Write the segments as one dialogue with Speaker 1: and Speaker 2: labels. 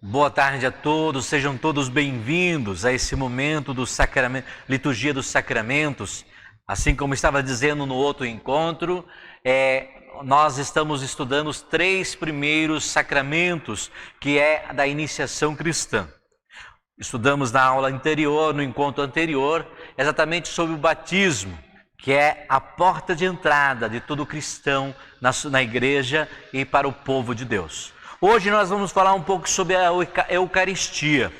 Speaker 1: Boa tarde a todos, sejam todos bem-vindos a esse momento do sacramento, liturgia dos sacramentos. Assim como estava dizendo no outro encontro, nós estamos estudando os 3 primeiros sacramentos, que é da iniciação cristã. Estudamos na aula anterior, no encontro anterior, exatamente sobre o batismo, que é a porta de entrada de todo cristão na igreja e para o povo de Deus. Hoje nós vamos falar um pouco sobre a Eucaristia.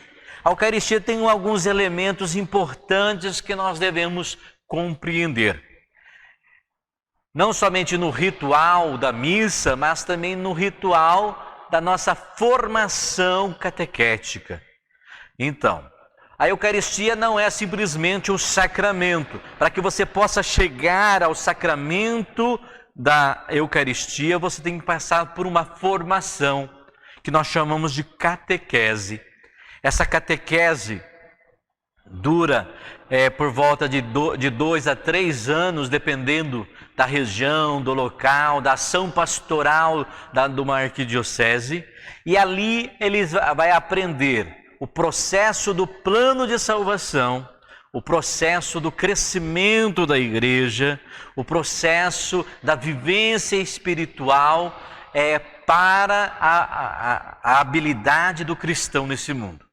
Speaker 1: A Eucaristia tem alguns elementos importantes que nós devemos compreender. Não somente no ritual da missa, mas também no ritual da nossa formação catequética. Então, a Eucaristia não é simplesmente um sacramento. Para que você possa chegar ao sacramento da Eucaristia, você tem que passar por uma formação que nós chamamos de catequese. Essa catequese dura por volta de 2 a 3 anos, dependendo da região, do local, da ação pastoral de uma arquidiocese. E ali ele vai aprender o processo do plano de salvação, o processo do crescimento da igreja, o processo da vivência espiritual para a habilidade do cristão nesse mundo.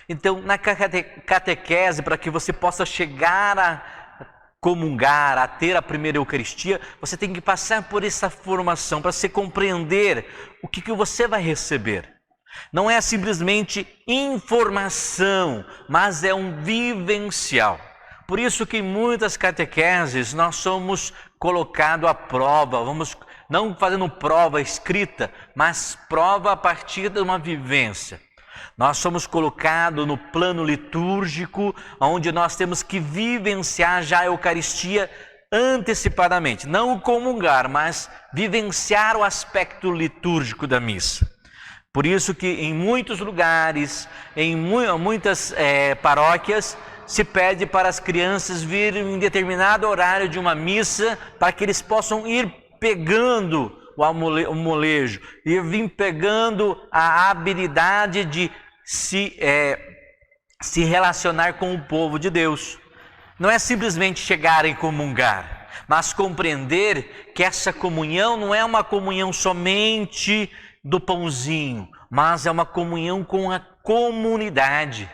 Speaker 1: Então, na catequese, para que você possa chegar a comungar, a ter a primeira Eucaristia, você tem que passar por essa formação, para você compreender o que você vai receber. Não é simplesmente informação, mas é um vivencial. Por isso que em muitas catequeses nós somos colocados à prova, não fazendo prova escrita, mas prova a partir de uma vivência. Nós somos colocados no plano litúrgico, onde nós temos que vivenciar já a Eucaristia antecipadamente. Não comungar, mas vivenciar o aspecto litúrgico da missa. Por isso que em muitos lugares, em muitas paróquias, se pede para as crianças virem em determinado horário de uma missa, para que eles possam ir pegando o molejo, ir vir pegando a habilidade de se relacionar com o povo de Deus. Não é simplesmente chegar e comungar, mas compreender que essa comunhão não é uma comunhão somente do pãozinho, mas é uma comunhão com a comunidade,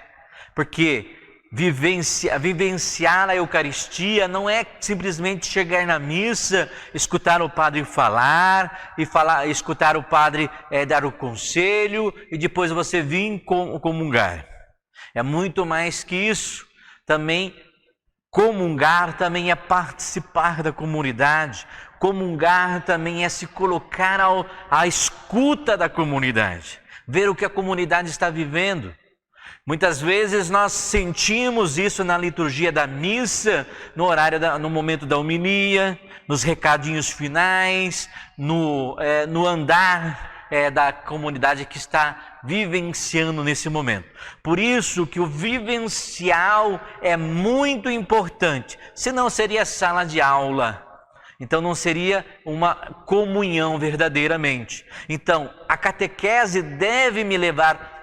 Speaker 1: porque vivenciar a Eucaristia não é simplesmente chegar na missa, escutar o padre falar, escutar o padre dar o conselho e depois você vir comungar. É muito mais que isso. Também comungar também é participar da comunidade. Comungar também é se colocar à escuta da comunidade, ver o que a comunidade está vivendo. Muitas vezes nós sentimos isso na liturgia da missa, no momento da homilia, nos recadinhos finais, no andar da comunidade que está vivenciando nesse momento. Por isso que o vivencial é muito importante, senão seria sala de aula. Então não seria uma comunhão verdadeiramente. Então a catequese deve me levar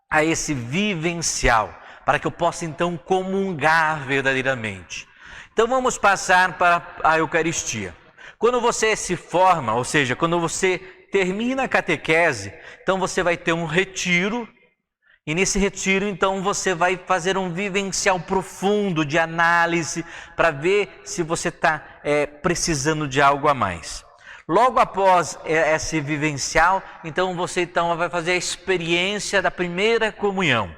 Speaker 1: a esse vivencial, para que eu possa então comungar verdadeiramente. Então vamos passar para a Eucaristia. Quando você se forma, ou seja, quando você termina a catequese, então você vai ter um retiro. E nesse retiro, então, você vai fazer um vivencial profundo de análise para ver se você está precisando de algo a mais. Logo após esse vivencial, então, você vai fazer a experiência da primeira comunhão.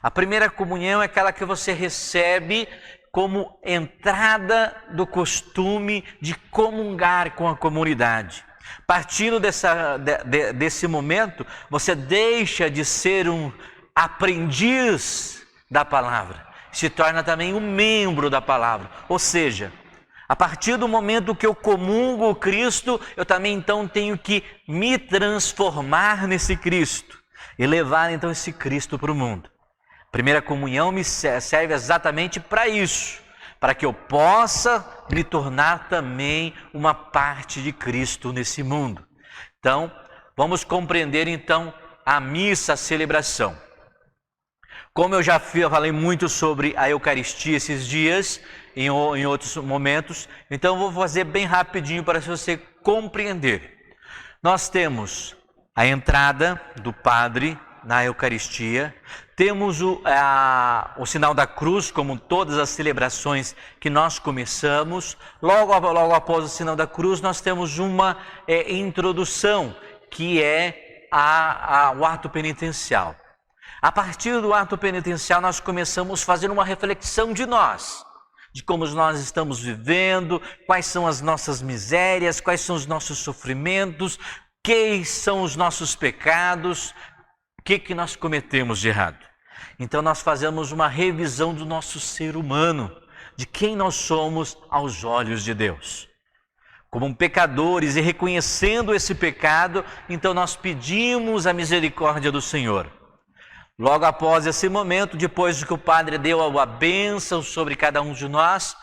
Speaker 1: A primeira comunhão é aquela que você recebe como entrada do costume de comungar com a comunidade. Partindo desse momento, você deixa de ser um aprendiz da palavra, se torna também um membro da palavra. Ou seja, a partir do momento que eu comungo o Cristo, eu também então tenho que me transformar nesse Cristo e levar então esse Cristo para o mundo. A primeira comunhão me serve exatamente para isso, para que eu possa me tornar também uma parte de Cristo nesse mundo. Então, vamos compreender então a missa, a celebração. Como eu já falei muito sobre a Eucaristia esses dias, em outros momentos, então eu vou fazer bem rapidinho para você compreender. Nós temos a entrada do padre na Eucaristia, temos o sinal da cruz, como todas as celebrações que nós começamos. Logo após o sinal da cruz, nós temos uma introdução, que é o ato penitencial. A partir do ato penitencial, nós começamos a fazer uma reflexão de nós, de como nós estamos vivendo, quais são as nossas misérias, quais são os nossos sofrimentos, quais são os nossos pecados, o que nós cometemos de errado. Então nós fazemos uma revisão do nosso ser humano, de quem nós somos aos olhos de Deus. Como pecadores, e reconhecendo esse pecado, então nós pedimos a misericórdia do Senhor. Logo após esse momento, depois de que o Padre deu a bênção sobre cada um de nós,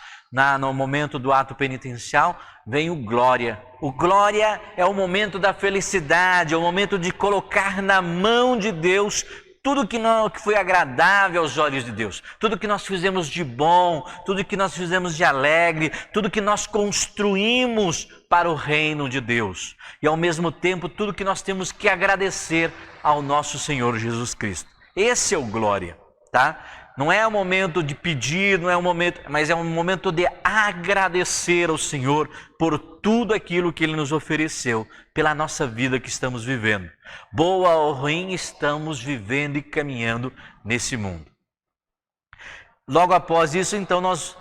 Speaker 1: no momento do ato penitencial, vem o glória. O glória é o momento da felicidade, é o momento de colocar na mão de Deus tudo que foi agradável aos olhos de Deus, tudo que nós fizemos de bom, tudo que nós fizemos de alegre, tudo que nós construímos para o reino de Deus. E ao mesmo tempo, tudo que nós temos que agradecer ao nosso Senhor Jesus Cristo. Esse é o glória, tá? Não é um momento de pedir, não é um momento, mas é um momento de agradecer ao Senhor por tudo aquilo que Ele nos ofereceu, pela nossa vida que estamos vivendo. Boa ou ruim, estamos vivendo e caminhando nesse mundo. Logo após isso, então, nós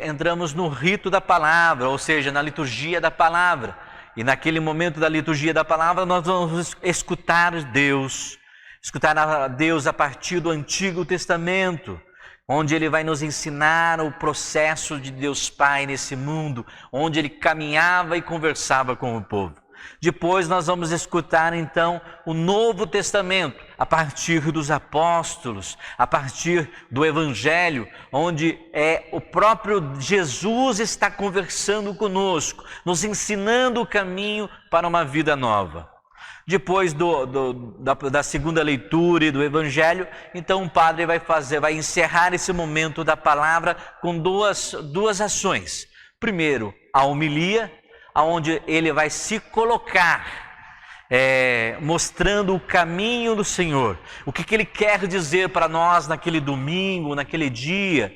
Speaker 1: entramos no rito da palavra, ou seja, na liturgia da palavra. E naquele momento da liturgia da palavra, nós vamos escutar Deus a partir do Antigo Testamento, onde Ele vai nos ensinar o processo de Deus Pai nesse mundo, onde Ele caminhava e conversava com o povo. Depois nós vamos escutar então o Novo Testamento, a partir dos apóstolos, a partir do Evangelho, onde o próprio Jesus está conversando conosco, nos ensinando o caminho para uma vida nova. Depois da segunda leitura e do Evangelho, então o padre vai encerrar esse momento da palavra com duas ações. Primeiro, a homilia, onde ele vai se colocar, mostrando o caminho do Senhor, o que Ele quer dizer para nós naquele domingo, naquele dia,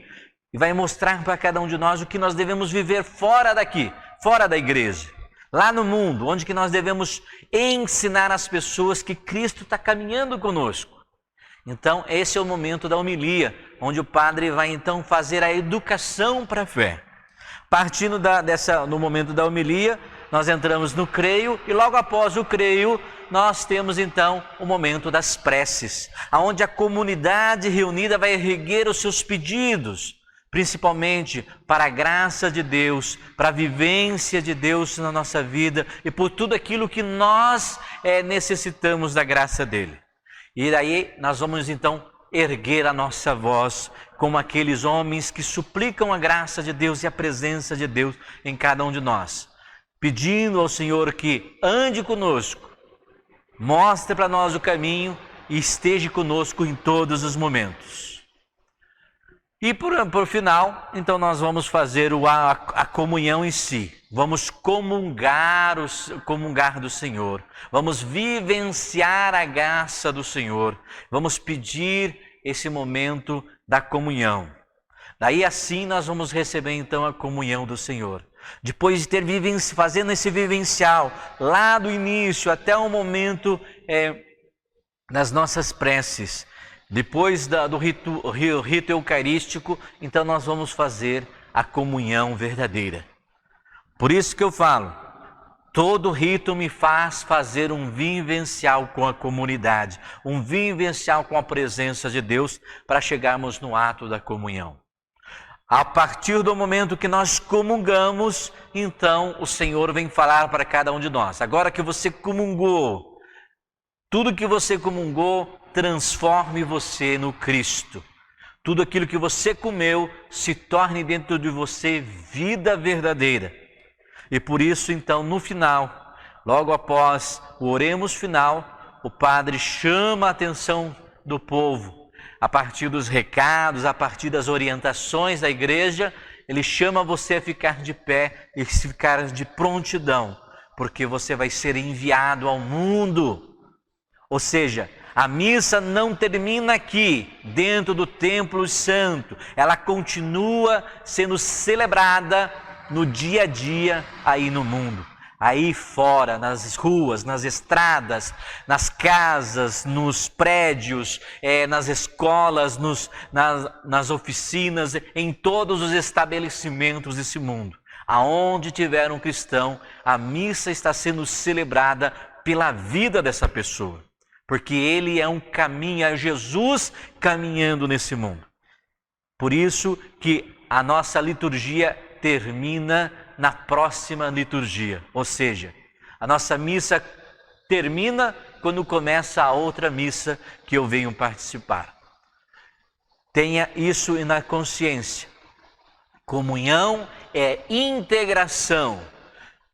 Speaker 1: e vai mostrar para cada um de nós o que nós devemos viver fora daqui, fora da igreja. Lá no mundo, onde que nós devemos ensinar as pessoas que Cristo está caminhando conosco. Então, esse é o momento da homilia, onde o padre vai então fazer a educação para a fé. Partindo no momento da homilia, nós entramos no creio, e logo após o creio, nós temos então o momento das preces, onde a comunidade reunida vai erguer os seus pedidos, principalmente para a graça de Deus, para a vivência de Deus na nossa vida e por tudo aquilo que nós necessitamos da graça dEle. E daí nós vamos então erguer a nossa voz como aqueles homens que suplicam a graça de Deus e a presença de Deus em cada um de nós, pedindo ao Senhor que ande conosco, mostre para nós o caminho e esteja conosco em todos os momentos. E por final, então nós vamos fazer a comunhão em si. Vamos comungar do Senhor. Vamos vivenciar a graça do Senhor. Vamos pedir esse momento da comunhão. Daí assim nós vamos receber então a comunhão do Senhor. Depois de ter fazendo esse vivencial, lá do início até o momento das nossas preces, depois do rito eucarístico, então nós vamos fazer a comunhão verdadeira. Por isso que eu falo, todo rito me faz fazer um vivencial com a comunidade, um vivencial com a presença de Deus, para chegarmos no ato da comunhão. A partir do momento que nós comungamos, então o Senhor vem falar para cada um de nós. Agora que você comungou, tudo que você comungou, transforme você no Cristo. Tudo aquilo que você comeu se torne dentro de você vida verdadeira. E por isso, então, no final, logo após o oremos final, o padre chama a atenção do povo. A partir dos recados, a partir das orientações da igreja, ele chama você a ficar de pé e ficar de prontidão, porque você vai ser enviado ao mundo. Ou seja, a missa não termina aqui, dentro do templo santo. Ela continua sendo celebrada no dia a dia aí no mundo. Aí fora, nas ruas, nas estradas, nas casas, nos prédios, nas escolas, nas oficinas, em todos os estabelecimentos desse mundo. Aonde tiver um cristão, a missa está sendo celebrada pela vida dessa pessoa. Porque ele é um caminho, é Jesus caminhando nesse mundo. Por isso que a nossa liturgia termina na próxima liturgia. Ou seja, a nossa missa termina quando começa a outra missa que eu venho participar. Tenha isso na consciência. Comunhão é integração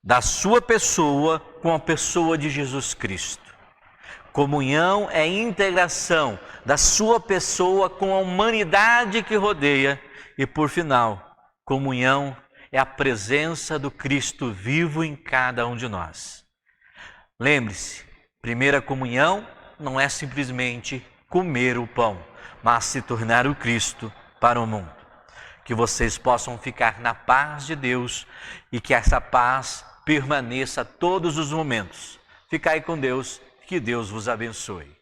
Speaker 1: da sua pessoa com a pessoa de Jesus Cristo. Comunhão é integração da sua pessoa com a humanidade que rodeia. E por final, comunhão é a presença do Cristo vivo em cada um de nós. Lembre-se, primeira comunhão não é simplesmente comer o pão, mas se tornar o Cristo para o mundo. Que vocês possam ficar na paz de Deus e que essa paz permaneça a todos os momentos. Ficai com Deus, que Deus vos abençoe.